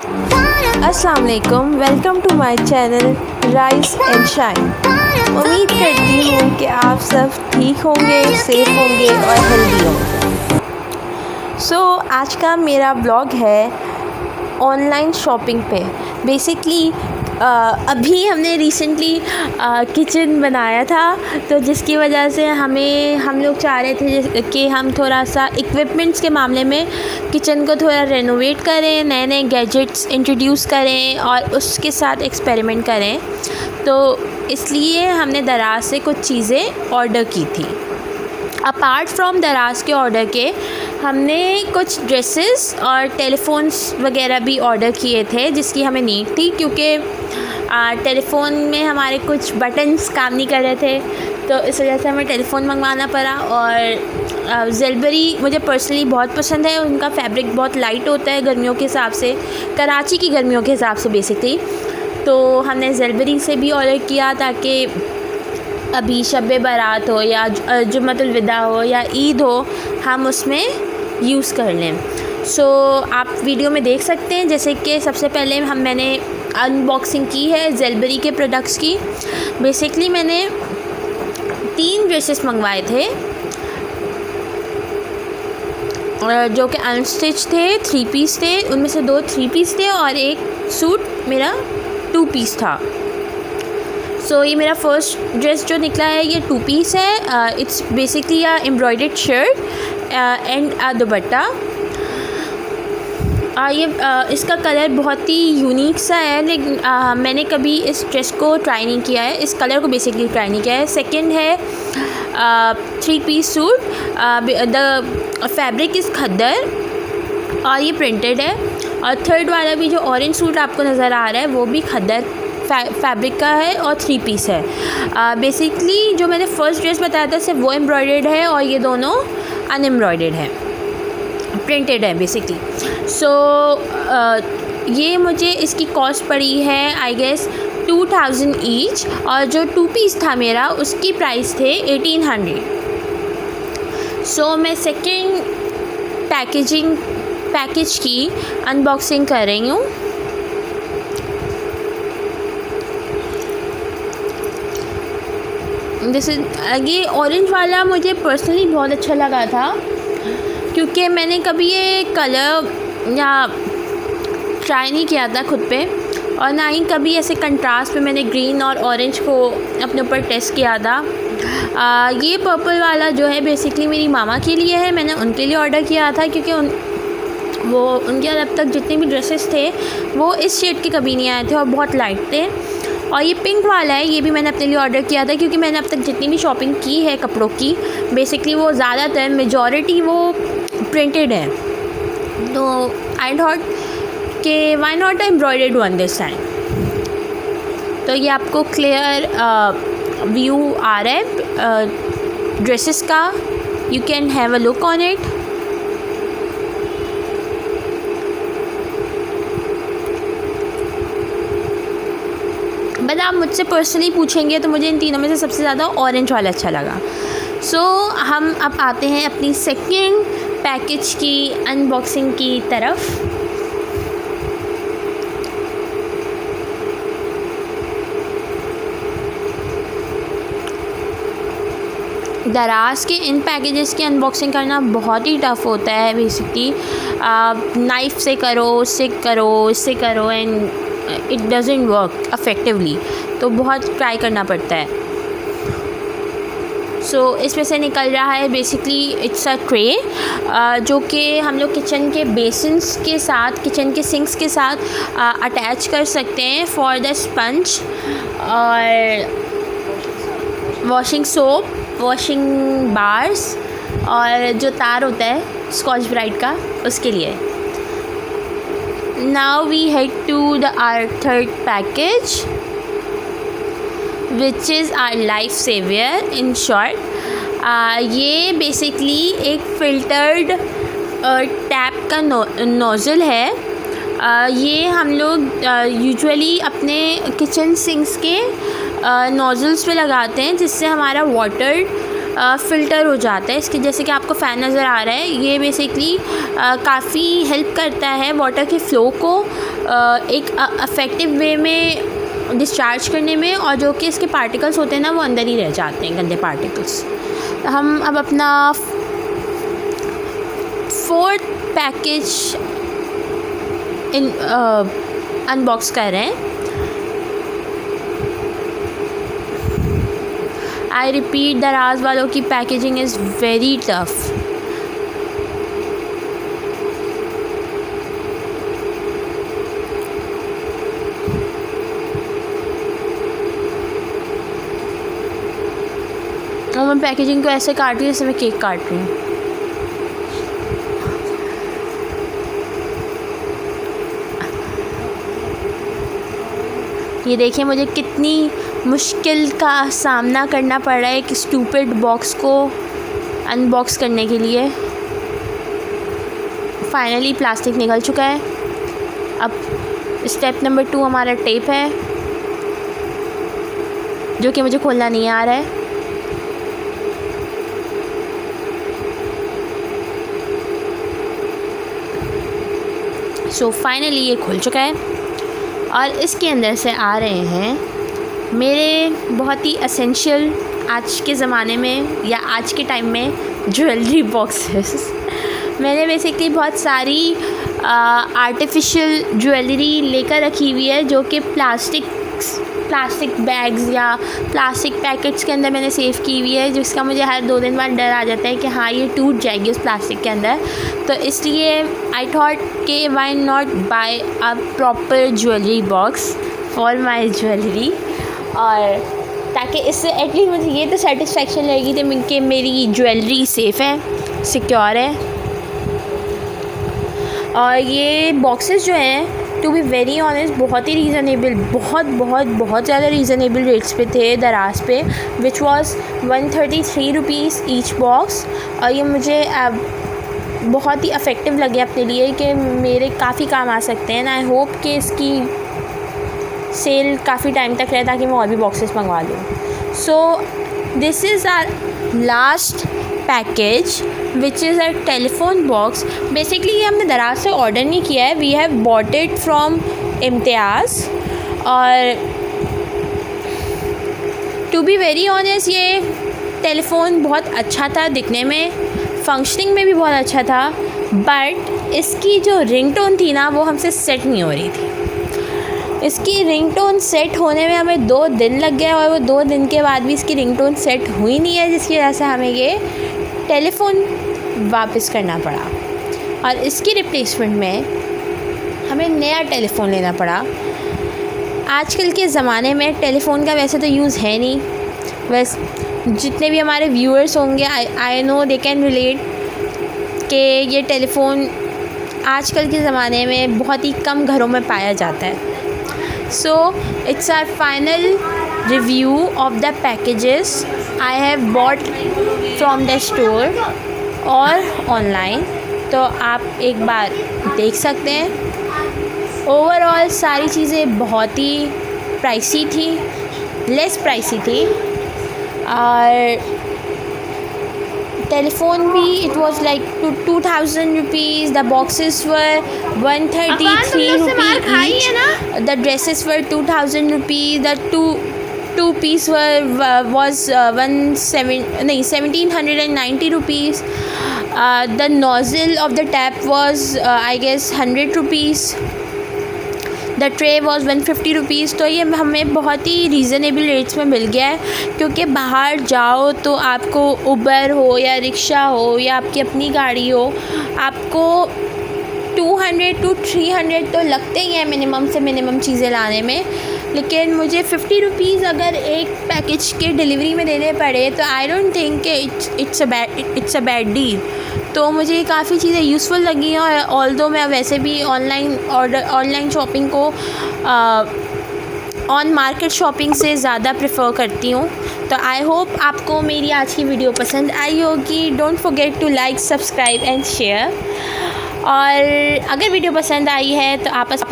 अस्सलाम वालेकुम, welcome to my channel Rise and Shine. उम्मीद करती हूँ कि आप सब ठीक होंगे, सेफ होंगे और हेल्दी होंगे। सो आज का मेरा ब्लॉग है ऑनलाइन शॉपिंग पे। बेसिकली अभी हमने रिसेंटली किचन बनाया था, तो जिसकी वजह से हम लोग चाह रहे थे कि हम थोड़ा सा इक्विपमेंट्स के मामले में किचन को थोड़ा रेनोवेट करें, नए नए गैजेट्स इंट्रोड्यूस करें और उसके साथ एक्सपेरिमेंट करें। तो इसलिए हमने दराज से कुछ चीज़ें ऑर्डर की थी। अपार्ट फ्रॉम दराज के ऑर्डर के हमने कुछ ड्रेसेस और टेलीफ़ोन्स वगैरह भी ऑर्डर किए थे, जिसकी हमें नीड थी क्योंकि टेलीफ़ोन में हमारे कुछ बटन्स काम नहीं कर रहे थे, तो इस वजह से हमें टेलीफ़ोन मंगवाना पड़ा। और ज़ेलबरी मुझे पर्सनली बहुत पसंद है, उनका फैब्रिक बहुत लाइट होता है गर्मियों के हिसाब से, कराची की गर्मियों के हिसाब से बेसिकली। तो हमने ज़ेलबरी से भी ऑर्डर किया ताकि अभी शब बारात हो या जुम्मतुल विदा हो या ईद हो, हम उसमें यूज़ कर लें। सो आप वीडियो में देख सकते हैं, जैसे कि सबसे पहले मैंने अनबॉक्सिंग की है ज़ेलबरी के प्रोडक्ट्स की। बेसिकली मैंने 3 ड्रेसेस मंगवाए थे जो कि अनस्टिच थे, 3 पीस थे। उनमें से 2 3 पीस थे और एक सूट मेरा 2 पीस था। सो ये मेरा फर्स्ट ड्रेस जो निकला है ये 2 पीस है। It's basically a embroidered shirt and अ दुपट्टा। इसका कलर बहुत ही यूनिक सा है, लेकिन मैंने कभी इस ड्रेस को ट्राई नहीं किया है, इस कलर को बेसिकली ट्राई नहीं किया है। सेकंड है 3 piece suit, the fabric is khaddar और ये प्रिंटेड है। और थर्ड वाला भी जो ऑरेंज सूट आपको नज़र आ रहा है वो भी खद्दर फैब्रिक का है और 3 पीस है। बेसिकली जो मैंने फ़र्स्ट ड्रेस बताया था सिर्फ वो एम्ब्रॉयडर्ड है और ये दोनों अनएम्ब्रॉयडर्ड है, प्रिंटेड है बेसिकली। सो ये मुझे इसकी कॉस्ट पड़ी है आई गेस 2000 ईच, और जो 2 पीस था मेरा उसकी प्राइस थे 1800। सो मैं सेकेंड पैकेज की अनबॉक्सिंग कर रही हूँ। जैसे ये ऑरेंज वाला मुझे पर्सनली बहुत अच्छा लगा था क्योंकि मैंने कभी ये कलर या ट्राई नहीं किया था खुद पे, और ना ही कभी ऐसे कंट्रास्ट में मैंने ग्रीन और ऑरेंज को अपने ऊपर टेस्ट किया था। ये पर्पल वाला जो है बेसिकली मेरी मामा के लिए है, मैंने उनके लिए ऑर्डर किया था क्योंकि उनके अब तक जितने भी ड्रेसेस थे वो इस शेड के कभी नहीं आए थे और बहुत लाइट थे। और ये पिंक वाला है, ये भी मैंने अपने लिए ऑर्डर किया था क्योंकि मैंने अब तक जितनी भी शॉपिंग की है कपड़ों की बेसिकली वो ज़्यादातर मेजॉरिटी वो प्रिंटेड है। तो आई थॉट कि why not embroidered one this time. तो ये आपको क्लियर व्यू आ रहा है ड्रेसेस का, you can have a look on it. But आप मुझसे पर्सनली पूछेंगे तो मुझे इन तीनों में से सबसे ज़्यादा ऑरेंज वाला अच्छा लगा। सो हम अब आते हैं अपनी सेकेंड पैकेज की अनबॉक्सिंग की तरफ। दराज के इन पैकेजेस की अनबॉक्सिंग करना बहुत ही टफ़ होता है। बेसिकली नाइफ़ से करो, उससे करो, इससे करो, and it doesn't work effectively, तो बहुत ट्राई करना पड़ता है। सो इसमें से निकल रहा है बेसिकली इट्स अ ट्रे जो कि हम लोग किचन के बेसिन्स के साथ, किचन के सिंक्स के साथ अटैच कर सकते हैं फॉर द स्पंज और वॉशिंग सोप, वॉशिंग बार्स और जो तार होता है स्कॉच ब्राइट का उसके लिए। Now we head to our third package, which is our life savior in short. ये बेसिकली एक फ़िल्टर्ड टैप का नोज़ल है। ये हम लोग यूजुअली अपने किचन सिंक्स के नोज़ल्स पे लगाते हैं जिससे हमारा वाटर फ़िल्टर हो जाता है। इसके जैसे कि आपको फ़ैन नज़र आ रहा है, ये बेसिकली काफ़ी हेल्प करता है वाटर के फ़्लो को एक इफ़ेक्टिव वे में डिस्चार्ज करने में, और जो कि इसके पार्टिकल्स होते हैं ना वो अंदर ही रह जाते हैं, गंदे पार्टिकल्स। हम अब अपना 4th पैकेज अनबॉक्स कर रहे हैं। आई रिपीट, दराज वालों की पैकेजिंग इज़ वेरी टफ। और मैं पैकेजिंग को ऐसे काट रही हूँ जैसे मैं केक काट रही हूँ। ये देखिए मुझे कितनी मुश्किल का सामना करना पड़ रहा है एक स्टूपिड बॉक्स को अनबॉक्स करने के लिए। फाइनली प्लास्टिक निकल चुका है। अब स्टेप नंबर 2 हमारा टेप है, जो कि मुझे खोलना नहीं आ रहा है। सो फाइनली ये खुल चुका है और इसके अंदर से आ रहे हैं मेरे बहुत ही एसेंशियल आज के ज़माने में या आज के टाइम में ज्वेलरी बॉक्सेस। मैंने बेसिकली बहुत सारी आर्टिफिशियल ज्वेलरी लेकर रखी हुई है, जो कि प्लास्टिक बैग्स या प्लास्टिक पैकेट्स के अंदर मैंने सेव की हुई है, जिसका मुझे हर 2 दिन बाद डर आ जाता है कि हाँ ये टूट जाएगी उस प्लास्टिक के अंदर। तो इसलिए आई थॉट कि why not buy a proper jewellery box for my jewellery, और ताकि इससे एटलीस्ट मुझे ये तो सेटिस्फेक्शन रहेगी कि मेरी ज्वेलरी सेफ़ है, सिक्योर है। और ये बॉक्सेस जो हैं टू बी वेरी ऑनेस्ट बहुत ही रीज़नेबल, बहुत ज़्यादा रीज़नेबल रेट्स पे थे दराज पे, which was 133 rupees each box. और ये मुझे बहुत ही अफेक्टिव लगे अपने लिए कि मेरे काफ़ी काम आ सकते हैं। आई होप कि इसकी सेल काफ़ी टाइम तक रहे ताकि मैं और भी बॉक्सेस मंगवा लूँ। So this is our last package which is a telephone box. Basically ये हमने दराज से ऑर्डर नहीं किया है, we have bought it from Imtiaz. और टू बी वेरी ऑनेस्ट ये टेलीफोन बहुत अच्छा था दिखने में, फंक्शनिंग में भी बहुत अच्छा था, बट इसकी जो रिंगटोन थी ना वो हमसे सेट नहीं हो रही थी। इसकी रिंगटोन सेट होने में हमें 2 दिन लग गए और वो 2 दिन के बाद भी इसकी रिंगटोन सेट हुई नहीं है, जिसकी वजह से हमें ये टेलीफ़ोन वापस करना पड़ा और इसकी रिप्लेसमेंट में हमें नया टेलीफ़ोन लेना पड़ा। आजकल के ज़माने में टेलीफ़ोन का वैसे तो यूज़ है नहीं, वैसे जितने भी हमारे व्यूअर्स होंगे I know they can relate कि ये टेलीफ़ोन आजकल के ज़माने में बहुत ही कम घरों में पाया जाता है। So it's our final review of the packages I have bought from the store और online, तो आप एक बार देख सकते हैं। ओवरऑल सारी चीज़ें बहुत ही प्राइसी थी, लेस प्राइसी थी, और टेलीफोन भी it was like 2000 rupees, the boxes were 133 rupees each, the dresses were 2000 rupees, the two piece was 1790 rupees. The nozzle of the tap was I guess 100 rupees. The tray was 150 rupees. तो ये हमें बहुत ही reasonable rates में मिल गया है, क्योंकि बाहर जाओ तो आपको उबर हो या रिक्शा हो या आपकी अपनी गाड़ी हो, आपको 200 to 300 तो लगते ही हैं मिनिमम से मिनिमम चीज़ें लाने में। लेकिन मुझे 50 रुपीज़ अगर एक पैकेज के डिलीवरी में देने पड़े तो I don't think it's a bad deal. तो मुझे काफ़ी चीज़ें यूज़फुल लगी हैं, और ऑल्दो मैं वैसे भी ऑनलाइन शॉपिंग को ऑन मार्केट शॉपिंग से ज़्यादा प्रेफर करती हूँ। तो आई होप आपको मेरी आज की वीडियो पसंद आई होगी। Don't forget to like, subscribe and share. और अगर वीडियो पसंद आई है तो आपस